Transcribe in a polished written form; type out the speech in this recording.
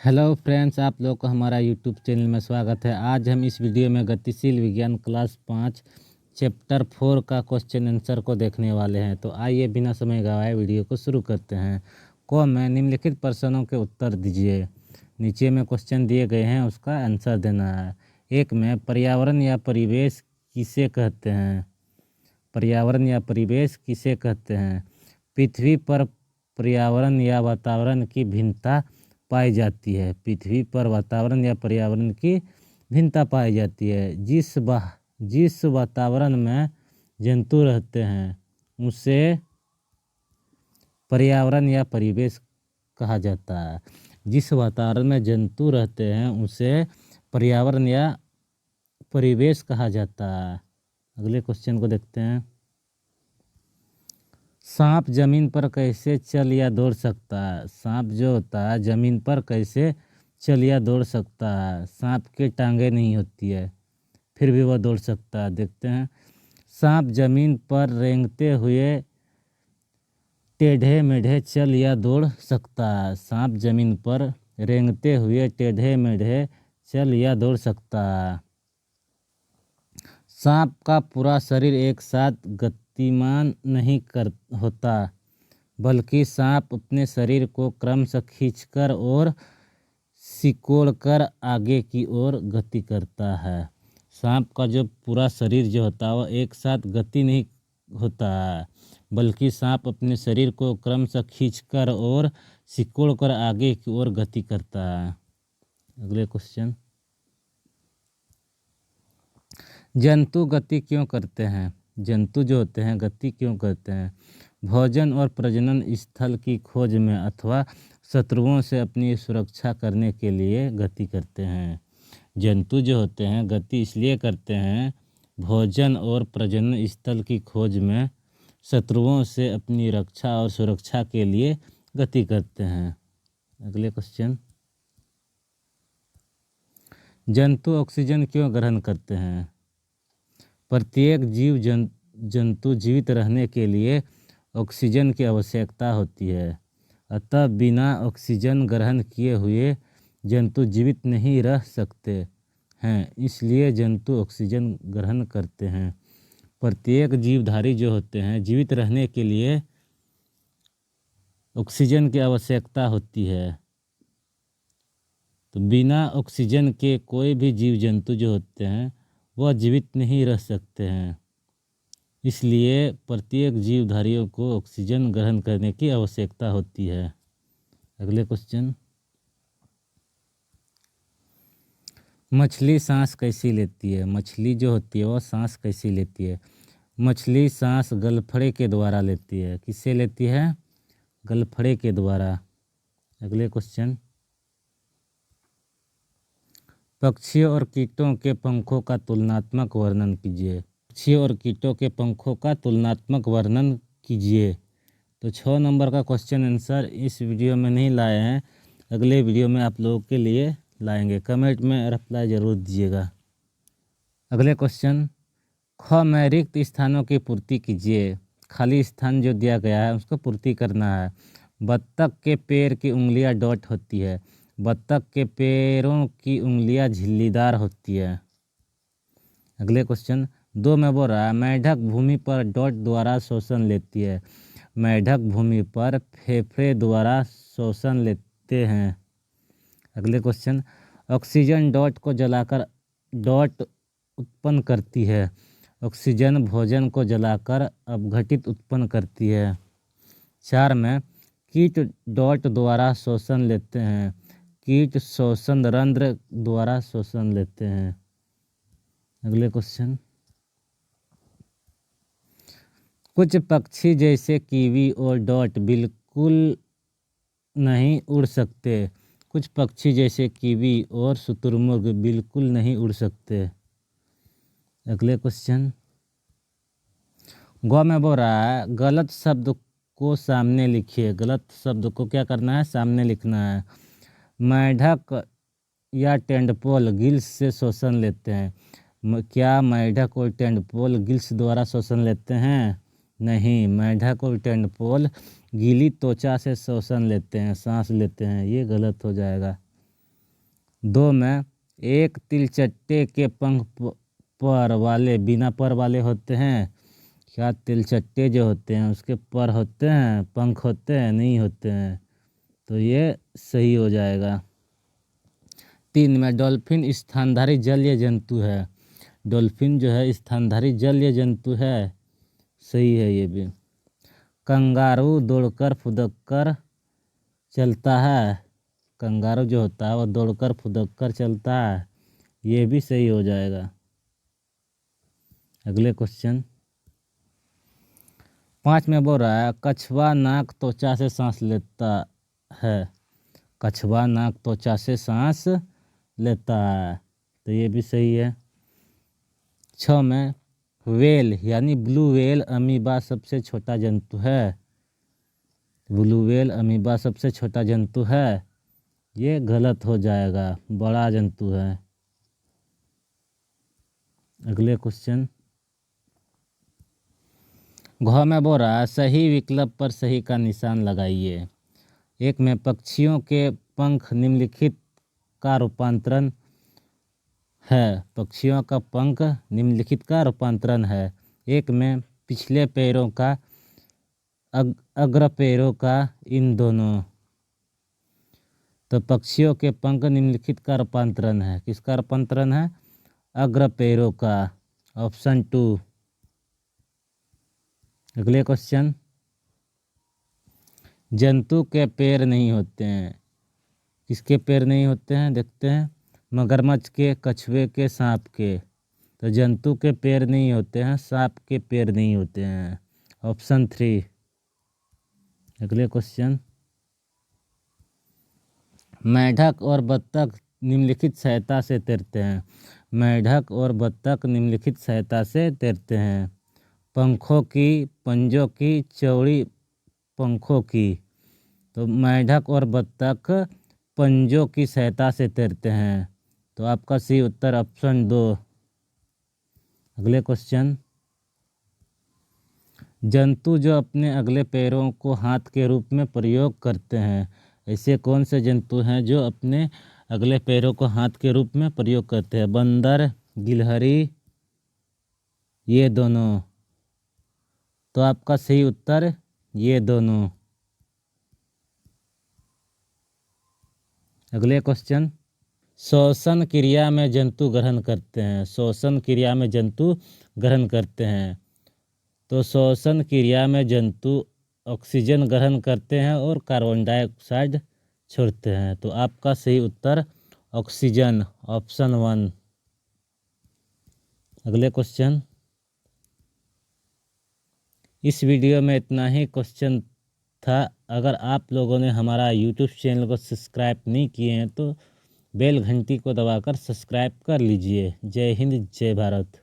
Hello friends, आप लोग को हमारा यूट्यूब चैनल में स्वागत है। आज हम इस वीडियो में गतिशील विज्ञान क्लास 5 चैप्टर 4 का क्वेश्चन आंसर को देखने वाले हैं। तो आइए बिना समय गवाए वीडियो को शुरू करते हैं। में निम्नलिखित प्रश्नों के उत्तर दीजिए। नीचे में क्वेश्चन दिए गए हैं, उसका आंसर देना है। एक में पर्यावरण या परिवेश किसे कहते हैं? पर्यावरण या परिवेश किसे कहते हैं? पृथ्वी पर पर्यावरण या वातावरण की भिन्नता पाई जाती है। पृथ्वी पर वातावरण या पर्यावरण की भिन्नता पाई जाती है। जिस वातावरण में जंतु रहते हैं उसे पर्यावरण या परिवेश कहा जाता है। जिस वातावरण में जंतु रहते हैं उसे पर्यावरण या परिवेश कहा जाता है। अगले क्वेश्चन को देखते हैं। सांप जमीन पर कैसे चल या दौड़ सकता है? सांप जो होता है जमीन पर कैसे चल या दौड़ सकता है? सांप की टांगें नहीं होती है, फिर भी वह दौड़ सकता है। देखते हैं। सांप जमीन पर रेंगते हुए टेढ़े मेढ़े चल या दौड़ सकता है। सांप जमीन पर रेंगते हुए टेढ़े मेढ़े चल या दौड़ सकता है। सांप का पूरा शरीर एक साथ गतिमान नहीं होता, बल्कि सांप अपने शरीर को क्रमशः खींचकर और सिकोड़कर आगे की ओर गति करता है। सांप का जो पूरा शरीर जो होता है वह एक साथ गति नहीं होता है, बल्कि सांप अपने शरीर को क्रमशः खींचकर और सिकोड़कर आगे की ओर गति करता है। अगले क्वेश्चन। जंतु गति क्यों करते हैं? जंतु जो होते हैं गति क्यों करते हैं? भोजन और प्रजनन स्थल की खोज में अथवा शत्रुओं से अपनी सुरक्षा करने के लिए गति करते हैं। जंतु जो होते हैं गति इसलिए करते हैं, भोजन और प्रजनन स्थल की खोज में शत्रुओं से अपनी रक्षा और सुरक्षा के लिए गति करते हैं। अगले क्वेश्चन। जंतु ऑक्सीजन क्यों ग्रहण करते हैं? प्रत्येक जंतु जीवित रहने के लिए ऑक्सीजन की आवश्यकता होती है। अतः बिना ऑक्सीजन ग्रहण किए हुए जंतु जीवित नहीं रह सकते हैं, इसलिए जंतु ऑक्सीजन ग्रहण करते हैं। प्रत्येक जीवधारी जो होते हैं जीवित रहने के लिए ऑक्सीजन की आवश्यकता होती है। तो बिना ऑक्सीजन के कोई भी जीव जंतु जो होते हैं वह जीवित नहीं रह सकते हैं, इसलिए प्रत्येक जीवधारियों को ऑक्सीजन ग्रहण करने की आवश्यकता होती है। अगले क्वेश्चन। मछली सांस कैसी लेती है? मछली जो होती है वह सांस कैसी लेती है? मछली सांस गलफड़े के द्वारा लेती है। किससे लेती है? गलफड़े के द्वारा। अगले क्वेश्चन। पक्षियों और कीटों के पंखों का तुलनात्मक वर्णन कीजिए। पक्षियों और कीटों के पंखों का तुलनात्मक वर्णन कीजिए। तो 6 नंबर का क्वेश्चन आंसर इस वीडियो में नहीं लाए हैं, अगले वीडियो में आप लोगों के लिए लाएंगे। कमेंट में रिप्लाई ज़रूर दीजिएगा। अगले क्वेश्चन। में रिक्त स्थानों की पूर्ति कीजिए। खाली स्थान जो दिया गया है उसको पूर्ति करना है। बत्तख के पैर की उंगलियां डॉट होती है। बत्तख के पैरों की उंगलियां झिल्लीदार होती है। अगले क्वेश्चन। 2 में बोल रहा है मेढक भूमि पर डॉट द्वारा शोषण लेती है। मेढक भूमि पर फेफड़े द्वारा शोषण लेते हैं। अगले क्वेश्चन। ऑक्सीजन डॉट को जलाकर डॉट उत्पन्न करती है। ऑक्सीजन भोजन को जलाकर अपघटित उत्पन्न करती है। 4 में कीट डॉट द्वारा शोषण लेते हैं। कीट श्वसन रंध्र द्वारा शोषण लेते हैं। अगले क्वेश्चन। कुछ पक्षी जैसे कीवी और डॉट बिल्कुल नहीं उड़ सकते। कुछ पक्षी जैसे कीवी और शुतुरमुर्ग बिल्कुल नहीं उड़ सकते। अगले क्वेश्चन। में बोल रहा है गलत शब्द को सामने लिखिए। गलत शब्द को क्या करना है? सामने लिखना है। मेढक या टेंडपोल गिल्स से शोषण लेते हैं। क्या मेढक और टेंडपोल गिल्स द्वारा शोषण लेते हैं? नहीं, मेढक और टेंडपोल गीली त्वचा से शोषण लेते हैं, सांस लेते हैं। ये गलत हो जाएगा। 2 में एक तिलचट्टे के पंख पर वाले बिना पर वाले होते हैं। क्या तिलचट्टे जो होते हैं उसके पर होते हैं, पंख होते हैं? नहीं होते हैं, तो ये सही हो जाएगा। 3 में डॉल्फिन स्तनधारी जलीय जंतु है। डॉल्फिन जो है स्तनधारी जलीय जंतु है, सही है ये भी। कंगारू दौड़कर फुदककर चलता है। कंगारू जो होता है वो दौड़कर फुदककर चलता है, ये भी सही हो जाएगा। अगले क्वेश्चन 5 में बोल रहा है कछुआ नाक त्वचा से सांस लेता है। कछुआ नाक त्वचा से सांस लेता है, तो ये भी सही है। 6 में व्हेल यानी ब्लू व्हेल अमीबा सबसे छोटा जंतु है। ब्लू व्हेल अमीबा सबसे छोटा जंतु है, ये गलत हो जाएगा, बड़ा जंतु है। अगले क्वेश्चन घ में बोल रहा है सही विकल्प पर सही का निशान लगाइए। 1 में पक्षियों के पंख निम्नलिखित का रूपांतरण है। पक्षियों का पंख निम्नलिखित का रूपांतरण है। 1 में पिछले पैरों का, अग्र पैरों का, इन दोनों। तो पक्षियों के पंख निम्नलिखित का रूपांतरण है। किसका रूपांतरण है? अग्र पैरों का, ऑप्शन 2। अगले क्वेश्चन जंतु के पैर नहीं होते हैं। किसके पैर नहीं होते हैं? देखते हैं। मगरमच्छ के, कछुए के, सांप के। तो जंतु के पैर नहीं होते हैं, सांप के पैर नहीं होते हैं, ऑप्शन 3। अगले क्वेश्चन मेढक और बत्तख निम्नलिखित सहायता से तैरते हैं। मेढक और बत्तख निम्नलिखित सहायता से तैरते हैं। पंखों की, पंजों की, चौड़ी पंखों की। तो मेढक और बत्तख पंजों की सहायता से तैरते हैं, तो आपका सही उत्तर ऑप्शन 2। अगले क्वेश्चन जंतु जो अपने अगले पैरों को हाथ के रूप में प्रयोग करते हैं। ऐसे कौन से जंतु हैं जो अपने अगले पैरों को हाथ के रूप में प्रयोग करते हैं? बंदर, गिलहरी, ये दोनों। तो आपका सही उत्तर ये दोनों। अगले क्वेश्चन श्वसन क्रिया में जंतु ग्रहण करते हैं। श्वसन क्रिया में जंतु ग्रहण करते हैं। तो श्वसन क्रिया में जंतु ऑक्सीजन ग्रहण करते हैं और कार्बन डाइऑक्साइड छोड़ते हैं, तो आपका सही उत्तर ऑक्सीजन, ऑप्शन 1। अगले क्वेश्चन इस वीडियो में इतना ही क्वेश्चन था। अगर आप लोगों ने हमारा यूट्यूब चैनल को सब्सक्राइब नहीं किए हैं तो बेल घंटी को दबाकर सब्सक्राइब कर लीजिए। जय हिंद, जय भारत।